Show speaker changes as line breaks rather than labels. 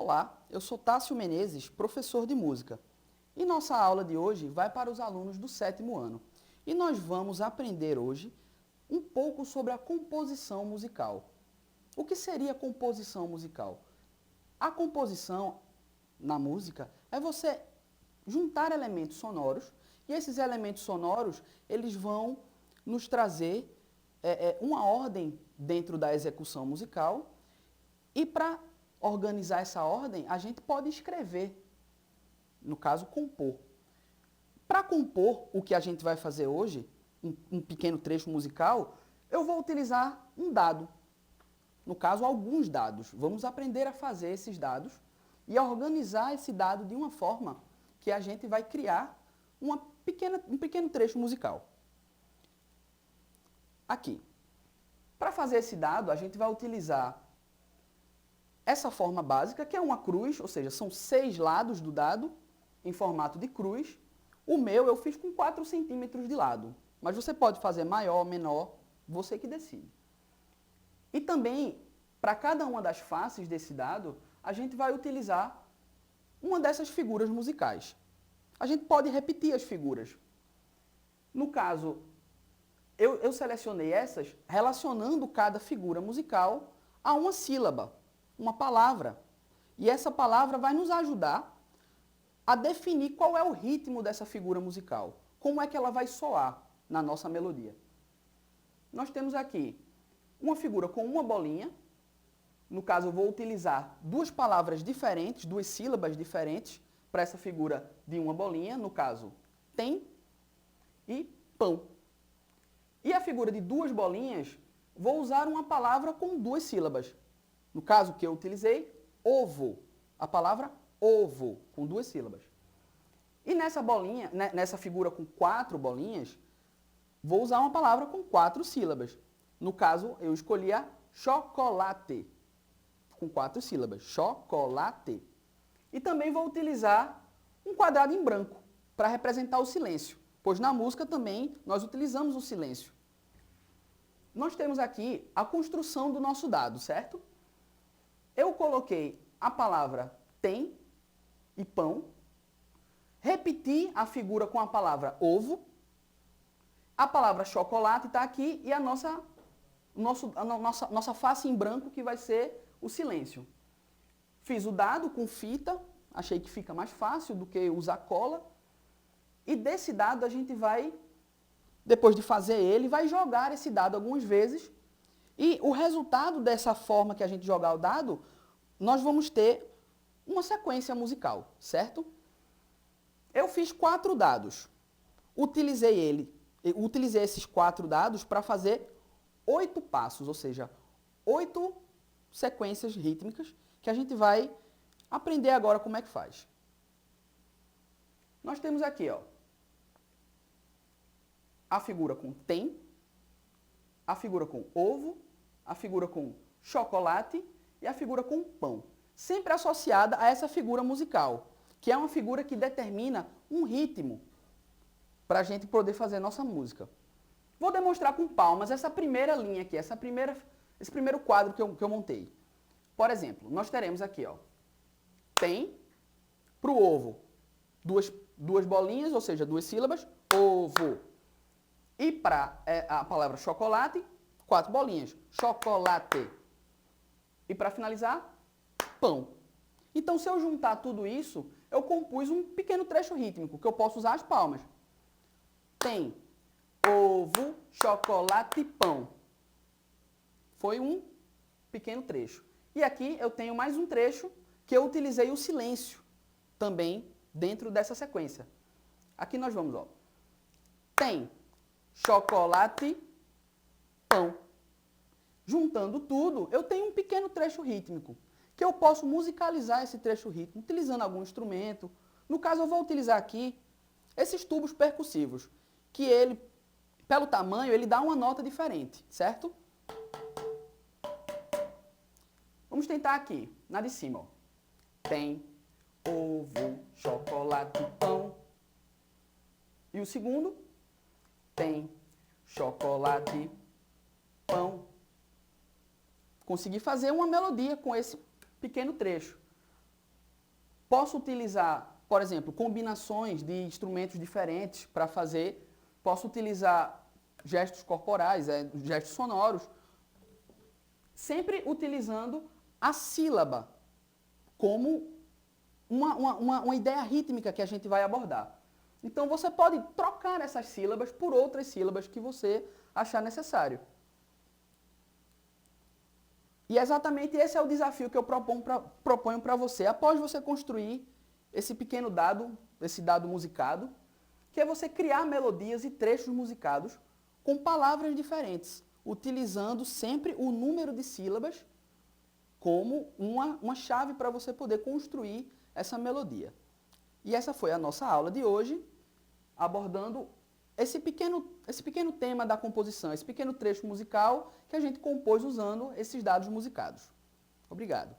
Olá, eu sou Tássio Menezes, professor de música. E nossa aula de hoje vai para os alunos do 7º ano. E nós vamos aprender hoje um pouco sobre a composição musical. O que seria composição musical? A composição na música é você juntar elementos sonoros e esses elementos sonoros eles vão nos trazer uma ordem dentro da execução musical e para organizar essa ordem a gente pode escrever, no caso compor. Para compor o que a gente vai fazer hoje, um pequeno trecho musical, eu vou utilizar um dado. No caso, alguns dados. Vamos aprender a fazer esses dados e a organizar esse dado de uma forma que a gente vai criar um pequeno trecho musical. Aqui. Para fazer esse dado, a gente vai utilizar essa forma básica, que é uma cruz, ou seja, são 6 lados do dado em formato de cruz. O meu eu fiz com 4 centímetros de lado, mas você pode fazer maior, menor, você que decide. E também, para cada uma das faces desse dado, a gente vai utilizar uma dessas figuras musicais. A gente pode repetir as figuras. No caso, eu selecionei essas relacionando cada figura musical a uma sílaba, uma palavra. E essa palavra vai nos ajudar a definir qual é o ritmo dessa figura musical, como é que ela vai soar na nossa melodia. Nós temos aqui uma figura com uma bolinha. No caso, eu vou utilizar duas palavras diferentes, duas sílabas diferentes para essa figura de uma bolinha. No caso, tem e pão. E a figura de duas bolinhas, vou usar uma palavra com 2 sílabas. No caso que eu utilizei, ovo. A palavra ovo, com 2 sílabas. E nessa bolinha, nessa figura com 4 bolinhas, vou usar uma palavra com 4 sílabas. No caso, eu escolhi a chocolate, com 4 sílabas. Chocolate. E também vou utilizar um quadrado em branco para representar o silêncio, pois na música também nós utilizamos o silêncio. Nós temos aqui a construção do nosso dado, certo? Eu coloquei a palavra tem e pão, repeti a figura com a palavra ovo, a palavra chocolate está aqui e a nossa face em branco que vai ser o silêncio. Fiz o dado com fita, achei que fica mais fácil do que usar cola, e desse dado a gente vai, depois de fazer ele, vai jogar esse dado algumas vezes. E o resultado dessa forma que a gente jogar o dado, nós vamos ter uma sequência musical, certo? Eu fiz 4 dados. Utilizei esses 4 dados para fazer 8 passos, ou seja, 8 sequências rítmicas que a gente vai aprender agora como é que faz. Nós temos aqui, ó, a figura com tem, a figura com ovo, a figura com chocolate e a figura com pão. Sempre associada a essa figura musical, que é uma figura que determina um ritmo para a gente poder fazer nossa música. Vou demonstrar com palmas essa primeira linha aqui, esse primeiro quadro que eu montei. Por exemplo, nós teremos aqui, ó, tem, para o ovo, duas bolinhas, ou seja, 2 sílabas, ovo. E para a palavra chocolate, 4 bolinhas, chocolate. E para finalizar, pão. Então, se eu juntar tudo isso, eu compus um pequeno trecho rítmico, que eu posso usar as palmas. Tem, ovo, chocolate, pão. Foi um pequeno trecho. E aqui eu tenho mais um trecho que eu utilizei o silêncio também dentro dessa sequência. Aqui nós vamos, ó. Tem, chocolate, pão. Juntando tudo, eu tenho um pequeno trecho rítmico, que eu posso musicalizar esse trecho rítmico utilizando algum instrumento. No caso, eu vou utilizar aqui esses tubos percussivos, que ele, pelo tamanho, ele dá uma nota diferente, certo? Vamos tentar aqui, na de cima, ó. Tem, ovo, chocolate, pão. E o segundo, tem, chocolate, pão. Consegui fazer uma melodia com esse pequeno trecho. Posso utilizar, por exemplo, combinações de instrumentos diferentes para fazer. Posso utilizar gestos corporais, gestos sonoros, sempre utilizando a sílaba como uma ideia rítmica que a gente vai abordar. Então você pode trocar essas sílabas por outras sílabas que você achar necessário. E exatamente esse é o desafio que eu proponho para você. Após você construir esse pequeno dado, esse dado musicado, que é você criar melodias e trechos musicados com palavras diferentes, utilizando sempre o número de sílabas como uma chave para você poder construir essa melodia. E essa foi a nossa aula de hoje, abordando esse pequeno tema da composição, esse pequeno trecho musical que a gente compôs usando esses dados musicados. Obrigado.